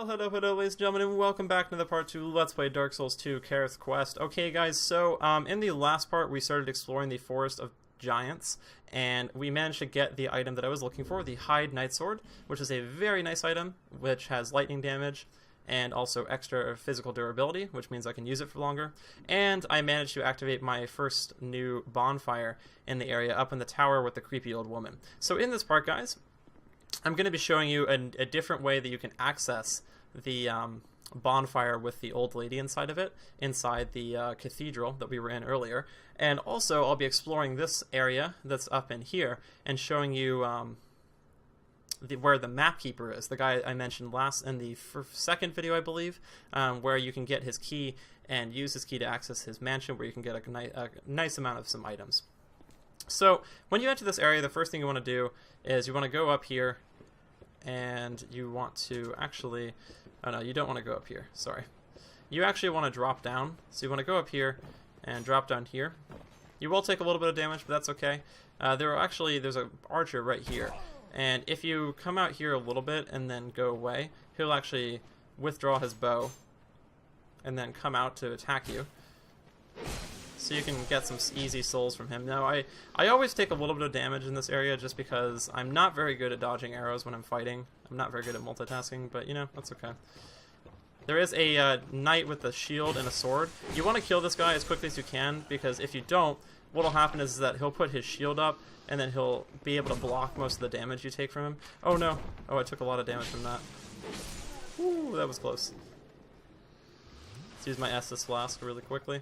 Hello, ladies and gentlemen, and welcome back to the part 2 Let's Play Dark Souls 2 Kareth's Quest. Okay, guys, so in the last part, we started exploring the Forest of Giants, and we managed to get the item that I was looking for, the Hide Night Sword, which is a very nice item, which has lightning damage, and also extra physical durability, which means I can use it for longer. And I managed to activate my first new bonfire in the area up in the tower with the creepy old woman. So in this part, guys, I'm going to be showing you a different way that you can access the bonfire with the old lady inside of it, inside the cathedral that we were in earlier. And also, I'll be exploring this area that's up in here and showing you where the map keeper is, the guy I mentioned last in the second video, I believe, where you can get his key and use his key to access his mansion, where you can get a nice amount of some items. So when you enter this area, the first thing you want to do is you want to go up here, and you want to actually, oh no, you don't want to go up here, sorry. You actually want to drop down, so you want to go up here and drop down here. You will take a little bit of damage, but that's okay. There's an archer right here, and if you come out here a little bit and then go away, he'll actually withdraw his bow and then come out to attack you. So you can get some easy souls from him. Now, I always take a little bit of damage in this area just because I'm not very good at dodging arrows when I'm fighting. I'm not very good at multitasking, but, you know, that's okay. There is a knight with a shield and a sword. You want to kill this guy as quickly as you can, because if you don't, what will happen is that he'll put his shield up, and then he'll be able to block most of the damage you take from him. Oh, no. Oh, I took a lot of damage from that. Ooh, that was close. Let's use my Estus Flask really quickly.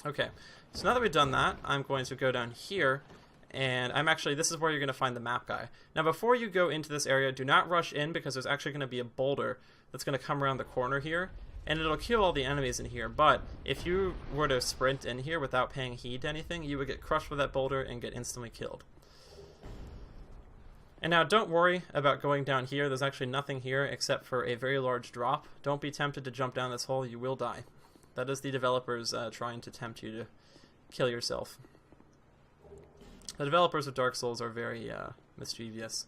Okay, so now that we've done that, I'm going to go down here, and this is where you're going to find the map guy. Now, before you go into this area, do not rush in, because there's actually going to be a boulder that's going to come around the corner here, and it'll kill all the enemies in here. But if you were to sprint in here without paying heed to anything, you would get crushed with that boulder and get instantly killed. And now, don't worry about going down here. There's actually nothing here except for a very large drop. Don't be tempted to jump down this hole. You will die. That is the developers trying to tempt you to kill yourself. The developers of Dark Souls are very mischievous.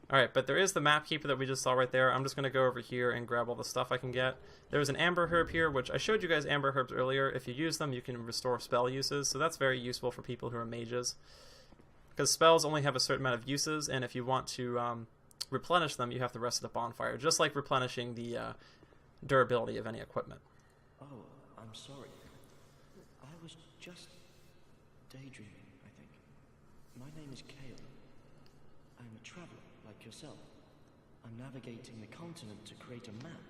Alright, but there is the map keeper that we just saw right there. I'm just going to go over here and grab all the stuff I can get. There's an amber herb here, which I showed you guys amber herbs earlier. If you use them, you can restore spell uses, so that's very useful for people who are mages. Because spells only have a certain amount of uses, and if you want to replenish them, you have to rest at the bonfire, just like replenishing the durability of any equipment. Oh, I'm sorry. I was just daydreaming, I think. My name is Kale. I'm a traveler, like yourself. I'm navigating the continent to create a map.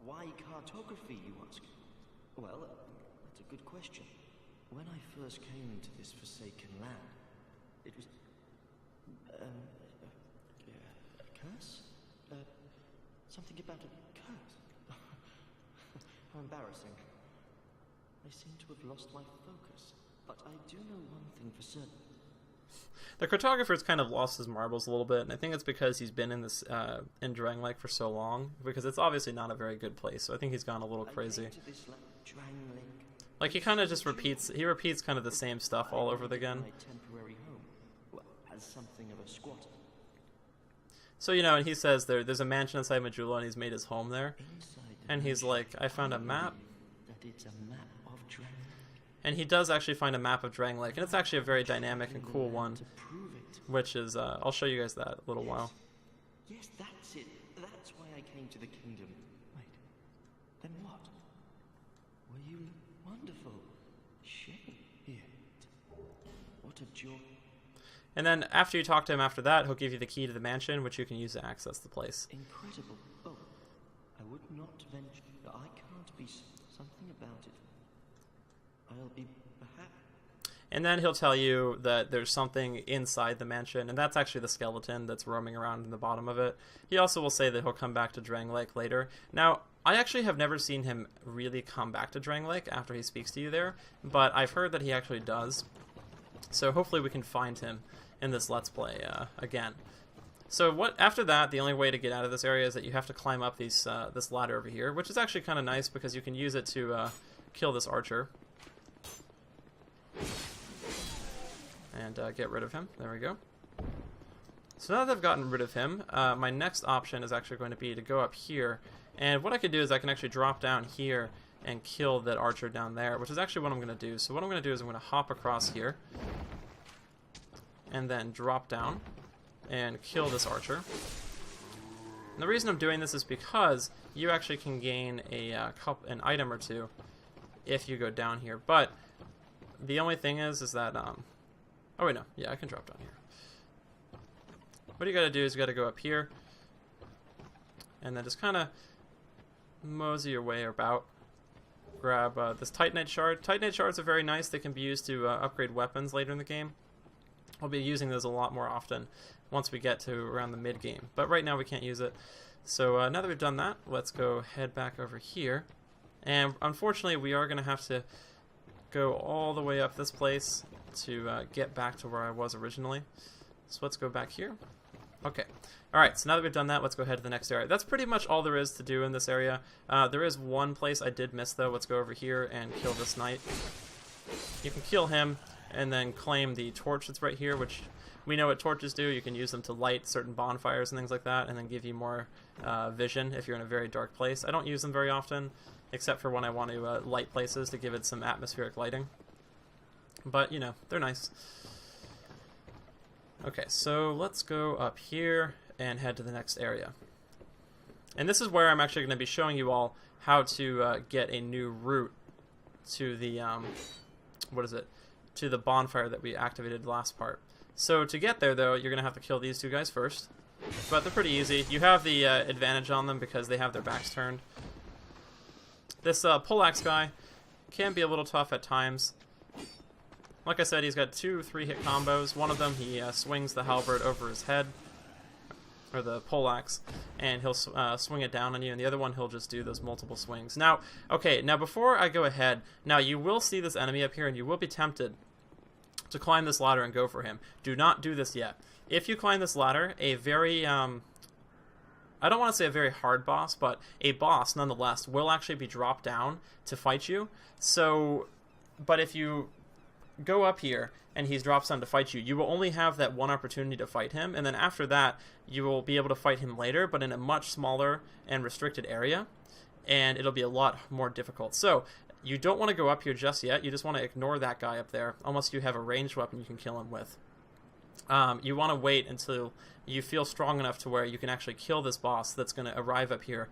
Why cartography, you ask? Well, that's a good question. When I first came into this forsaken land, it was... a curse? Something about a curse? How embarrassing. I seem to have lost my focus, but I do know one thing for certain. The cartographer's kind of lost his marbles a little bit, and I think it's because he's been in this in Drangleic for so long, because it's obviously not a very good place, so I think he's gone a little crazy. Like, he kind of just repeats kind of the same stuff all over again. My temporary home, well, as something of a squatter. So, you know, and he says there's a mansion inside Majula, and he's made his home there. And he's like, I found a map. That it's a map of Drangleic. And he does actually find a map of Drangleic, and it's actually a very dynamic and cool one, which is, I'll show you guys that in a little while. Yes, that's it. That's why I came to the kingdom. Wait, then what? Well, you look wonderful. Shame it. What a joy. And then after you talk to him after that, he'll give you the key to the mansion, which you can use to access the place. Incredible. Oh, I would not venture. I can't be something about it. I'll be perhaps. And then he'll tell you that there's something inside the mansion, and that's actually the skeleton that's roaming around in the bottom of it. He also will say that he'll come back to Drangleic later. Now, I actually have never seen him really come back to Drangleic after he speaks to you there, but I've heard that he actually does. So hopefully we can find him in this Let's Play again. So after that, the only way to get out of this area is that you have to climb up this ladder over here, which is actually kind of nice because you can use it to kill this archer. And get rid of him. There we go. So now that I've gotten rid of him, my next option is actually going to be to go up here. And what I could do is I can actually drop down here and kill that archer down there, which is actually what I'm going to do. So what I'm going to do is I'm going to hop across here and then drop down and kill this archer. And the reason I'm doing this is because you actually can gain an item or two if you go down here. But the only thing is that, oh wait, no, yeah, I can drop down here. What you got to do is you got to go up here and then just kind of mosey your way about. Grab this Titanite shard. Titanite shards are very nice. They can be used to upgrade weapons later in the game. I'll be using those a lot more often once we get to around the mid game. But right now we can't use it. So now that we've done that, let's go head back over here. And unfortunately, we are going to have to go all the way up this place to get back to where I was originally. So let's go back here. Okay. Alright, so now that we've done that, let's go ahead to the next area. That's pretty much all there is to do in this area. There is one place I did miss, though. Let's go over here and kill this knight. You can kill him and then claim the torch that's right here, which we know what torches do. You can use them to light certain bonfires and things like that, and then give you more vision if you're in a very dark place. I don't use them very often, except for when I want to light places to give it some atmospheric lighting. But, you know, they're nice. Okay, so let's go up here and head to the next area. And this is where I'm actually going to be showing you all how to get a new route to the, to the bonfire that we activated last part. So to get there, though, you're going to have to kill these two guys first. But they're pretty easy. You have the advantage on them because they have their backs turned. This poleaxe guy can be a little tough at times. Like I said, he's got 2 3-hit combos. One of them, he swings the halberd over his head, or the poleaxe, and he'll swing it down on you, and the other one, he'll just do those multiple swings. Now, okay, now before I go ahead, now you will see this enemy up here, and you will be tempted to climb this ladder and go for him. Do not do this yet. If you climb this ladder, a very, I don't want to say a very hard boss, but a boss, nonetheless, will actually be dropped down to fight you. So, but if you go up here and he drops down to fight you, you will only have that one opportunity to fight him, and then after that you will be able to fight him later, but in a much smaller and restricted area, and it'll be a lot more difficult. So you don't want to go up here just yet. You just want to ignore that guy up there unless you have a ranged weapon you can kill him with. You want to wait until you feel strong enough to where you can actually kill this boss that's going to arrive up here,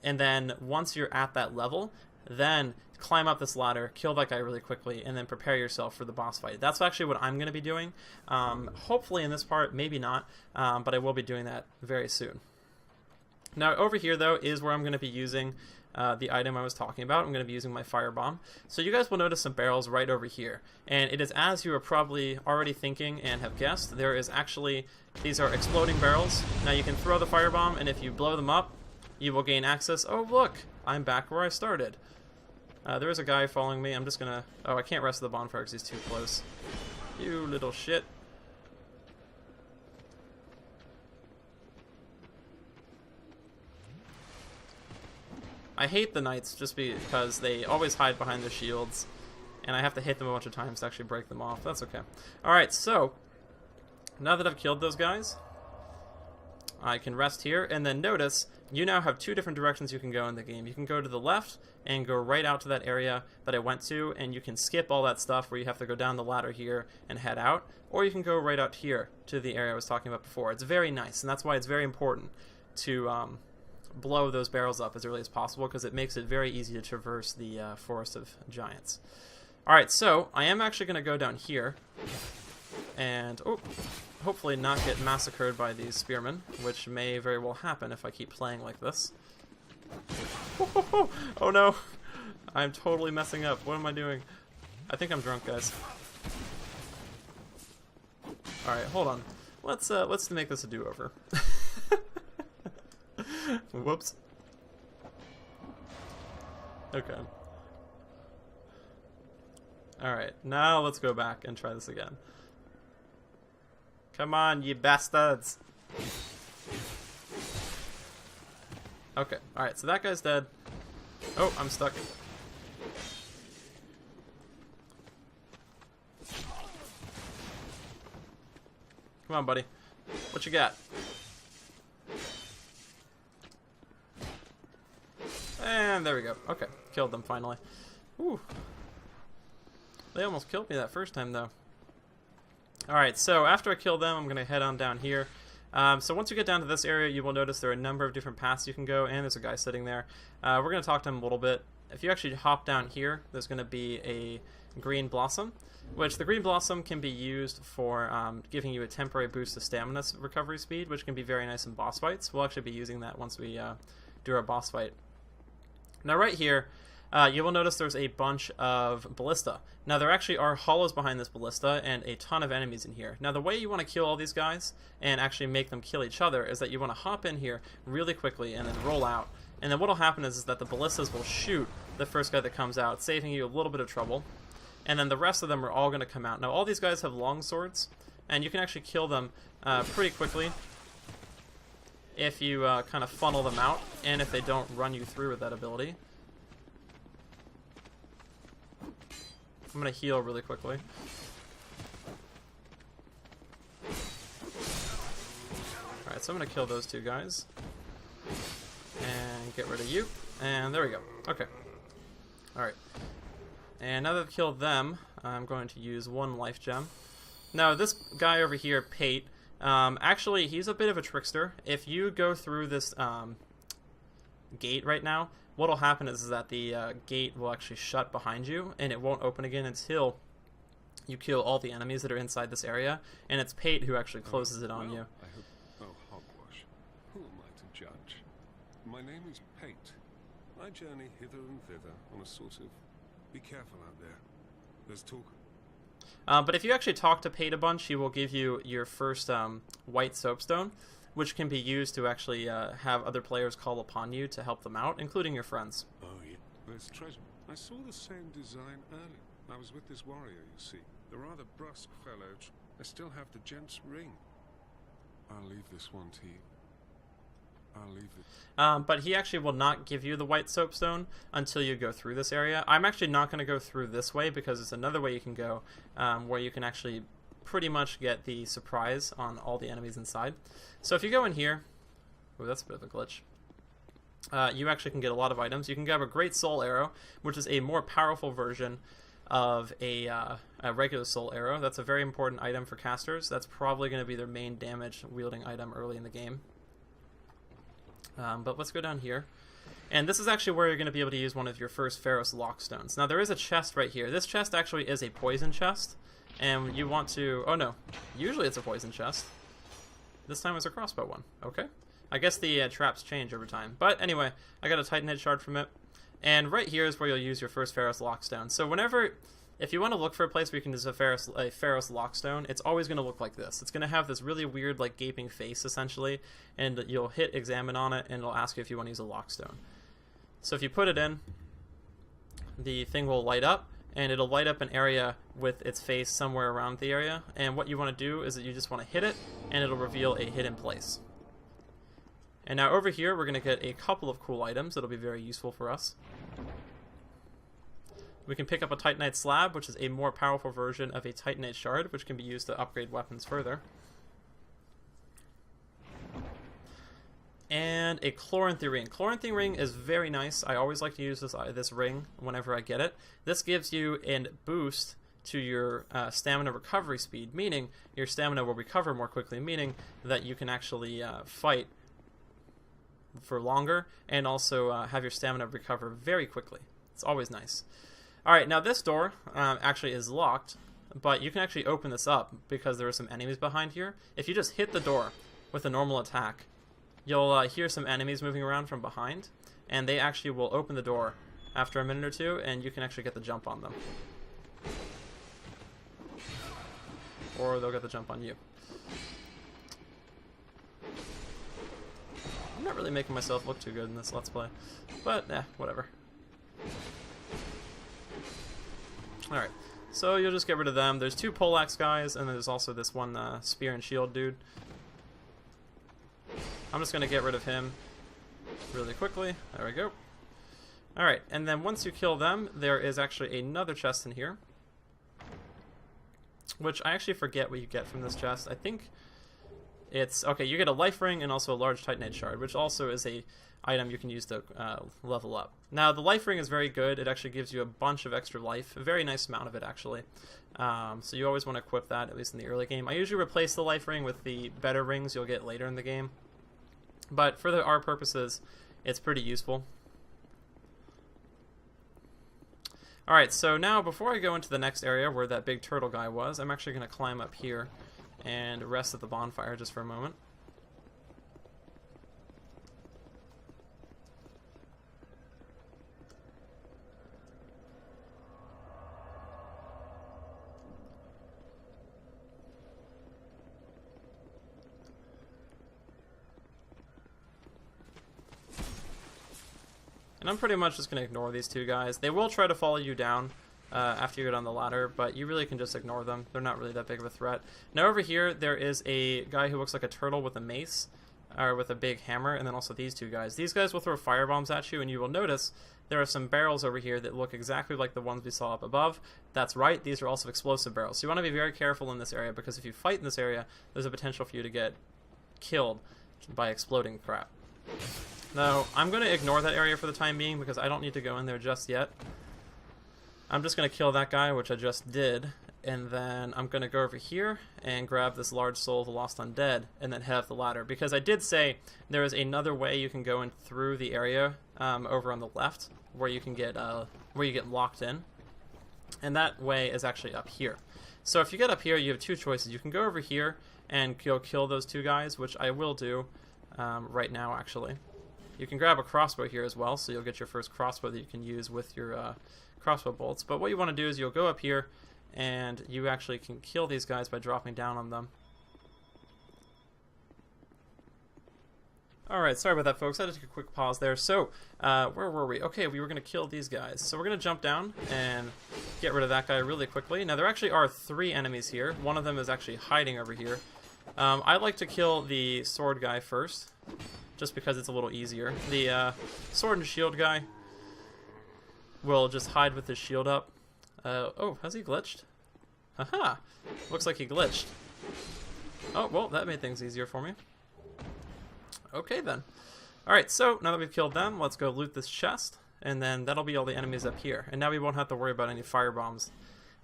and then once you're at that level, then climb up this ladder, kill that guy really quickly, and then prepare yourself for the boss fight. That's actually what I'm going to be doing. Hopefully in this part, maybe not, but I will be doing that very soon. Now over here, though, is where I'm going to be using the item I was talking about. I'm going to be using my firebomb. So you guys will notice some barrels right over here. And it is as you are probably already thinking and have guessed, there is actually, these are exploding barrels. Now you can throw the firebomb, and if you blow them up, you will gain access. Oh, look! I'm back where I started. There is a guy following me. I'm just gonna... Oh, I can't rest the bonfire because he's too close. You little shit. I hate the knights just because they always hide behind their shields, and I have to hit them a bunch of times to actually break them off. That's okay. Alright, so now that I've killed those guys, I can rest here, and then notice you now have 2 different directions you can go in the game. You can go to the left and go right out to that area that I went to, and you can skip all that stuff where you have to go down the ladder here and head out, or you can go right out here to the area I was talking about before. It's very nice, and that's why it's very important to blow those barrels up as early as possible, because it makes it very easy to traverse the Forest of Giants. Alright, so I am actually going to go down here and hopefully not get massacred by these spearmen, which may very well happen if I keep playing like this. Oh no! I'm totally messing up. What am I doing? I think I'm drunk, guys. Alright, hold on. Let's make this a do-over. Whoops. Okay. Alright, now let's go back and try this again. Come on, you bastards! Okay, alright, so that guy's dead. Oh, I'm stuck. Come on, buddy. What you got? And there we go. Okay, killed them finally. Whew. They almost killed me that first time, though. Alright, so after I kill them, I'm going to head on down here. So once you get down to this area, you will notice there are a number of different paths you can go, and there's a guy sitting there. We're going to talk to him a little bit. If you actually hop down here, there's going to be a green blossom, which the green blossom can be used for giving you a temporary boost to stamina recovery speed, which can be very nice in boss fights. We'll actually be using that once we do our boss fight. Now right here, you will notice there's a bunch of ballista. Now there actually are hollows behind this ballista and a ton of enemies in here. Now the way you want to kill all these guys and actually make them kill each other is that you want to hop in here really quickly and then roll out. And then what will happen is that the ballistas will shoot the first guy that comes out, saving you a little bit of trouble. And then the rest of them are all going to come out. Now all these guys have long swords, and you can actually kill them pretty quickly if you kind of funnel them out, and if they don't run you through with that ability. I'm going to heal really quickly. Alright, so I'm going to kill those two guys. And get rid of you. And there we go. Okay. Alright. And now that I've killed them, I'm going to use one life gem. Now, this guy over here, Pate, actually, he's a bit of a trickster. If you go through this gate right now, what will happen is that the gate will actually shut behind you, and it won't open again until you kill all the enemies that are inside this area, and it's Pate who actually closes it on you. I hope... Oh, hogwash. Who am I to judge? My name is Pate. I journey hither and thither on a sort of... Be careful out there. There's talk. But if you actually talk to Pate a bunch, he will give you your first white soapstone, which can be used to actually have other players call upon you to help them out, including your friends. Oh, yeah. There's treasure. I saw the same design earlier. I was with this warrior, you see. The rather brusque fellow. I still have the gent's ring. I'll leave this one to you. I'll leave it. But he actually will not give you the white soapstone until you go through this area. I'm actually not going to go through this way because it's another way you can go where you can actually pretty much get the surprise on all the enemies inside. So if you go in here, oh, that's a bit of a glitch. You actually can get a lot of items. You can grab a great soul arrow, which is a more powerful version of a regular soul arrow. That's a very important item for casters. That's probably going to be their main damage wielding item early in the game. But let's go down here. And this is actually where you're going to be able to use one of your first Pharaoh's Lockstones. Now there is a chest right here. This chest actually is a poison chest. And you want to... Oh no. Usually it's a poison chest. This time it's a crossbow one. Okay. I guess the traps change over time. But anyway, I got a Titanite shard from it. And right here is where you'll use your first Pharaoh's Lockstone. So whenever... If you want to look for a place where you can use a Pharaoh's Lockstone, it's always going to look like this. It's going to have this really weird, like, gaping face, essentially, and you'll hit examine on it, and it'll ask you if you want to use a Lockstone. So if you put it in, the thing will light up, and it'll light up an area with its face somewhere around the area, and what you want to do is that you just want to hit it, and it'll reveal a hidden place. And now over here, we're going to get a couple of cool items that'll be very useful for us. We can pick up a Titanite slab, which is a more powerful version of a Titanite shard, which can be used to upgrade weapons further. And a Chloranthy ring. Chloranthy ring is very nice. I always like to use this ring whenever I get it. This gives you a boost to your stamina recovery speed, meaning your stamina will recover more quickly, meaning that you can actually fight for longer and also have your stamina recover very quickly. It's always nice. Alright, now this door actually is locked, but you can actually open this up because there are some enemies behind here. If you just hit the door with a normal attack, you'll hear some enemies moving around from behind, and they actually will open the door after a minute or two, and you can actually get the jump on them. Or they'll get the jump on you. I'm not really making myself look too good in this Let's Play, but whatever. Alright, so you'll just get rid of them. There's two poleaxe guys, and there's also this one spear and shield dude. I'm just going to get rid of him really quickly. There we go. Alright, and then once you kill them, there is actually another chest in here, which I actually forget what you get from this chest. I think it's okay. You get a life ring and also a large titanite shard, which also is a item you can use to level up. Now the life ring is very good. It actually gives you a bunch of extra life, a very nice amount of it actually. So you always want to equip that, at least in the early game. I usually replace the life ring with the better rings you'll get later in the game, but for our purposes, it's pretty useful. Alright, so now before I go into the next area where that big turtle guy was, I'm actually going to climb up here and rest at the bonfire just for a moment. And I'm pretty much just going to ignore these two guys. They will try to follow you down after you get on the ladder, but you really can just ignore them. They're not really that big of a threat. Now over here, there is a guy who looks like a turtle with a mace, or with a big hammer, and then also these two guys. These guys will throw firebombs at you, and you will notice there are some barrels over here that look exactly like the ones we saw up above. That's right, these are also explosive barrels. So you want to be very careful in this area, because if you fight in this area, there's a potential for you to get killed by exploding crap. Now, I'm going to ignore that area for the time being because I don't need to go in there just yet. I'm just going to kill that guy, which I just did, and then I'm going to go over here and grab this large soul of the lost undead and then head up the ladder. Because I did say there is another way you can go in through the area over on the left where you can get locked in, and that way is actually up here. So if you get up here, you have two choices. You can go over here and go kill those two guys, which I will do right now actually. You can grab a crossbow here as well, so you'll get your first crossbow that you can use with your crossbow bolts. But what you want to do is you'll go up here, and you actually can kill these guys by dropping down on them. Alright, sorry about that, folks. I had to take a quick pause there. So, where were we? Okay, we were going to kill these guys. So we're going to jump down and get rid of that guy really quickly. Now, there actually are 3 enemies here. One of them is actually hiding over here. I like to kill the sword guy first, just because it's a little easier. The sword and shield guy will just hide with his shield up. Oh, has he glitched? Haha! Looks like he glitched. Oh, well, that made things easier for me. Okay, then. Alright, so now that we've killed them, let's go loot this chest, and then that'll be all the enemies up here. And now we won't have to worry about any firebombs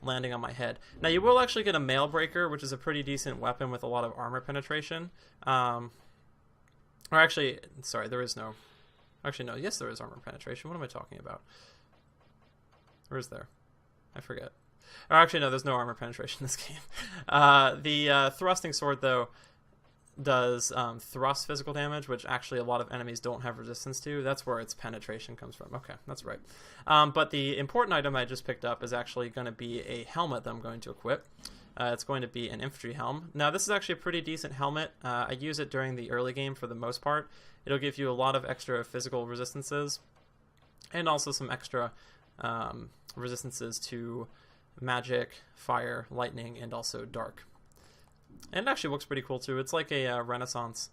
landing on my head. Now, you will actually get a mail breaker, which is a pretty decent weapon with a lot of armor penetration. Or actually, sorry, there is no... Actually, no, yes, there is armor penetration. What am I talking about? Or is there? I forget. Or actually, no, there's no armor penetration in this game. The thrusting sword, though, does thrust physical damage, which actually a lot of enemies don't have resistance to. That's where its penetration comes from. Okay, that's right. But the important item I just picked up is actually going to be a helmet that I'm going to equip. It's going to be an infantry helm. Now, this is actually a pretty decent helmet. I use it during the early game for the most part. It'll give you a lot of extra physical resistances, and also some extra resistances to magic, fire, lightning, and also dark. And it actually looks pretty cool too. It's like a Renaissance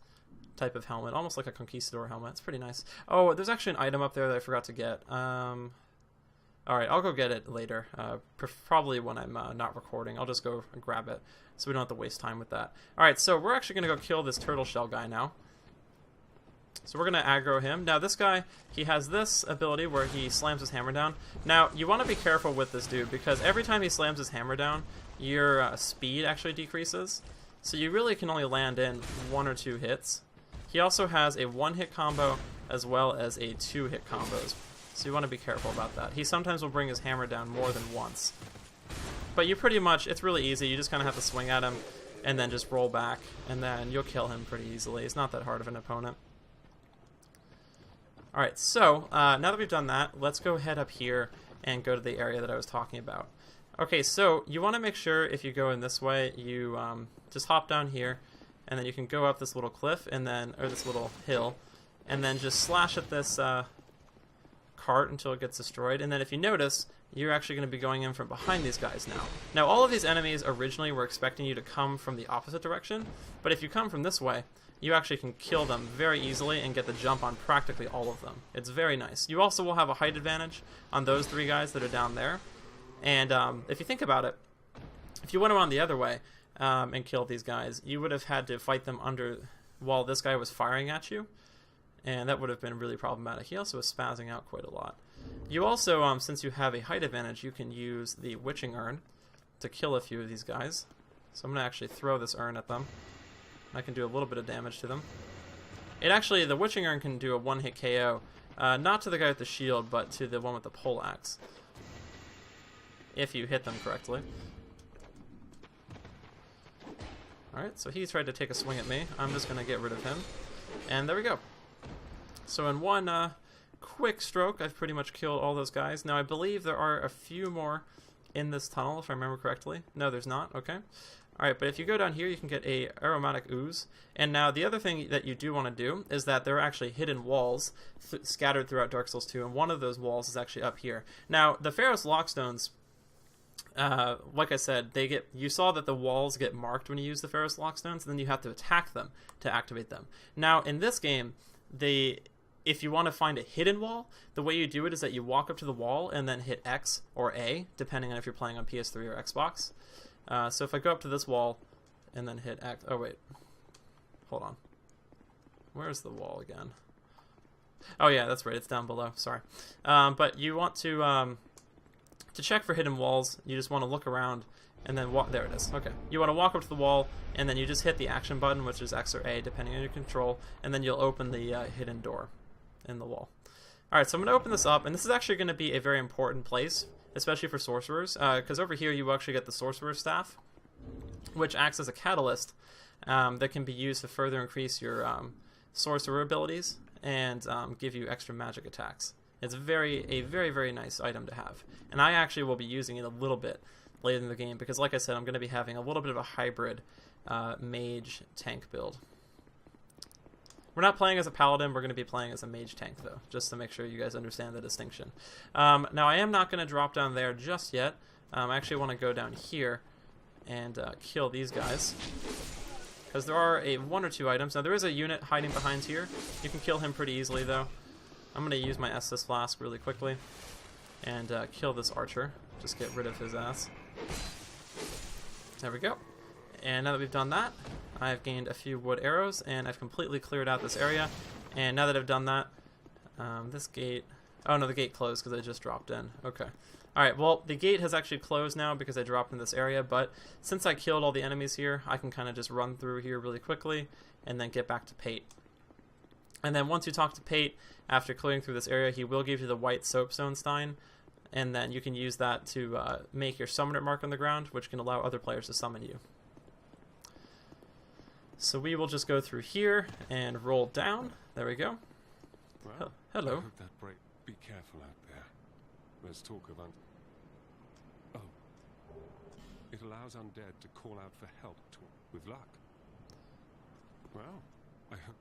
type of helmet, almost like a conquistador helmet. It's pretty nice. Oh, there's actually an item up there that I forgot to get. Alright, I'll go get it later. Probably when I'm not recording. I'll just go and grab it so we don't have to waste time with that. Alright, so we're actually going to go kill this turtle shell guy now. So we're going to aggro him. Now this guy, he has this ability where he slams his hammer down. Now, you want to be careful with this dude, because every time he slams his hammer down, your speed actually decreases. So you really can only land in 1 or 2 hits. He also has a 1-hit combo as well as a 2-hit combos. So you want to be careful about that. He sometimes will bring his hammer down more than once. But you pretty much, it's really easy. You just kind of have to swing at him and then just roll back, and then you'll kill him pretty easily. It's not that hard of an opponent. Alright, so now that we've done that, let's go head up here and go to the area that I was talking about. Okay, so you want to make sure if you go in this way, you just hop down here, and then you can go up this little cliff, and then, or this little hill, and then just slash at this cart until it gets destroyed. And then if you notice, you're actually going to be going in from behind these guys now. Now, all of these enemies originally were expecting you to come from the opposite direction, but if you come from this way, you actually can kill them very easily and get the jump on practically all of them. It's very nice. You also will have a height advantage on those 3 guys that are down there. And if you think about it, if you went around the other way, and killed these guys, you would have had to fight them under while this guy was firing at you, and that would have been really problematic. He also was spazzing out quite a lot. You also, since you have a height advantage, you can use the witching urn to kill a few of these guys. So I'm going to actually throw this urn at them. I can do a little bit of damage to them. The witching urn can do a one-hit KO, not to the guy with the shield, but to the one with the poleaxe, if you hit them correctly. Alright, so he tried to take a swing at me. I'm just going to get rid of him. And there we go. So in one quick stroke, I've pretty much killed all those guys. Now, I believe there are a few more in this tunnel, if I remember correctly. No, there's not. Okay. Alright, but if you go down here, you can get a aromatic ooze. And now, the other thing that you do want to do is that there are actually hidden walls scattered throughout Dark Souls 2, and one of those walls is actually up here. Now, the Pharaoh's Lockstones, like I said, you saw that the walls get marked when you use the Pharaoh's Lockstones, and then you have to attack them to activate them. Now, in this game, if you want to find a hidden wall, the way you do it is that you walk up to the wall and then hit X or A, depending on if you're playing on PS3 or Xbox. So if I go up to this wall and then hit X... Oh, wait. Hold on. Where's the wall again? Oh, yeah, that's right. It's down below. Sorry. But you want to check for hidden walls, you just want to look around and then walk. There it is. Okay. You want to walk up to the wall and then you just hit the action button, which is X or A, depending on your control, and then you'll open the hidden door in the wall. Alright, so I'm going to open this up, and this is actually going to be a very important place, especially for sorcerers, because over here you actually get the sorcerer's staff, which acts as a catalyst that can be used to further increase your sorcerer abilities and give you extra magic attacks. It's a very, very nice item to have, and I actually will be using it a little bit later in the game because, like I said, I'm going to be having a little bit of a hybrid mage tank build. We're not playing as a paladin, we're going to be playing as a mage tank, though, just to make sure you guys understand the distinction. Now, I am not going to drop down there just yet. I actually want to go down here and kill these guys, because there are one or two items. Now, there is a unit hiding behind here. You can kill him pretty easily, though. I'm going to use my Estus Flask really quickly and kill this archer. Just get rid of his ass. There we go. And now that we've done that, I've gained a few wood arrows, and I've completely cleared out this area. And now that I've done that, this gate... Oh, no, the gate closed because I just dropped in. Okay. Alright, well, the gate has actually closed now because I dropped in this area, but since I killed all the enemies here, I can kind of just run through here really quickly and then get back to Pate. And then once you talk to Pate, after clearing through this area, he will give you the white soapstone stein, and then you can use that to make your summoner mark on the ground, which can allow other players to summon you. So we will just go through here and roll down. There we go. Well, hello. I hope that break. Be careful out there. There's talk of Oh. It allows undead to call out for help with luck. Well, I hope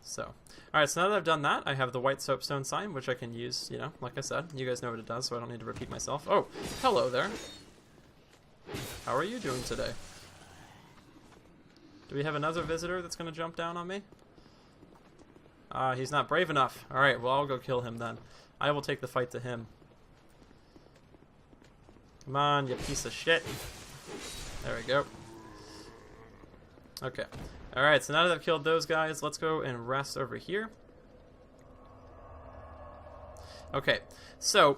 So, alright, so now that I've done that, I have the white soapstone sign, which I can use, you know, like I said. You guys know what it does, so I don't need to repeat myself. Oh, hello there. How are you doing today? Do we have another visitor that's going to jump down on me? He's not brave enough. Alright, well, I'll go kill him then. I will take the fight to him. Come on, you piece of shit. There we go. Okay. Alright, so now that I've killed those guys, let's go and rest over here. Okay, so,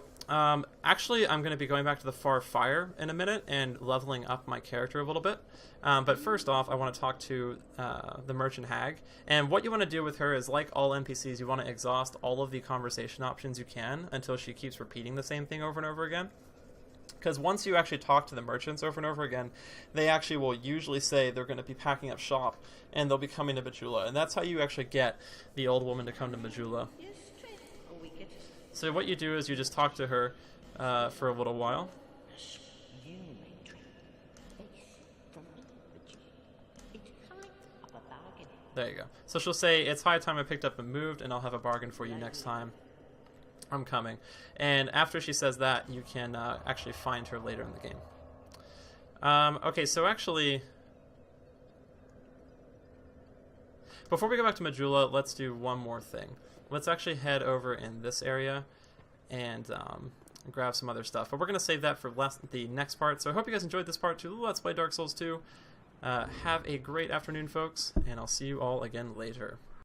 actually I'm going to be going back to the Far Fire in a minute and leveling up my character a little bit. But first off, I want to talk to the Merchant Hag. And what you want to do with her is, like all NPCs, you want to exhaust all of the conversation options you can until she keeps repeating the same thing over and over again. Because once you actually talk to the merchants over and over again, they actually will usually say they're going to be packing up shop and they'll be coming to Majula. And that's how you actually get the old woman to come to Majula. So what you do is you just talk to her for a little while. There you go. So she'll say, it's high time I picked up and moved, and I'll have a bargain for you next time I'm coming. And after she says that, you can actually find her later in the game. Okay, so actually, before we go back to Majula, let's do one more thing. Let's actually head over in this area and grab some other stuff. But we're going to save that for the next part. So I hope you guys enjoyed this part to Let's Play Dark Souls 2. Have a great afternoon, folks, and I'll see you all again later.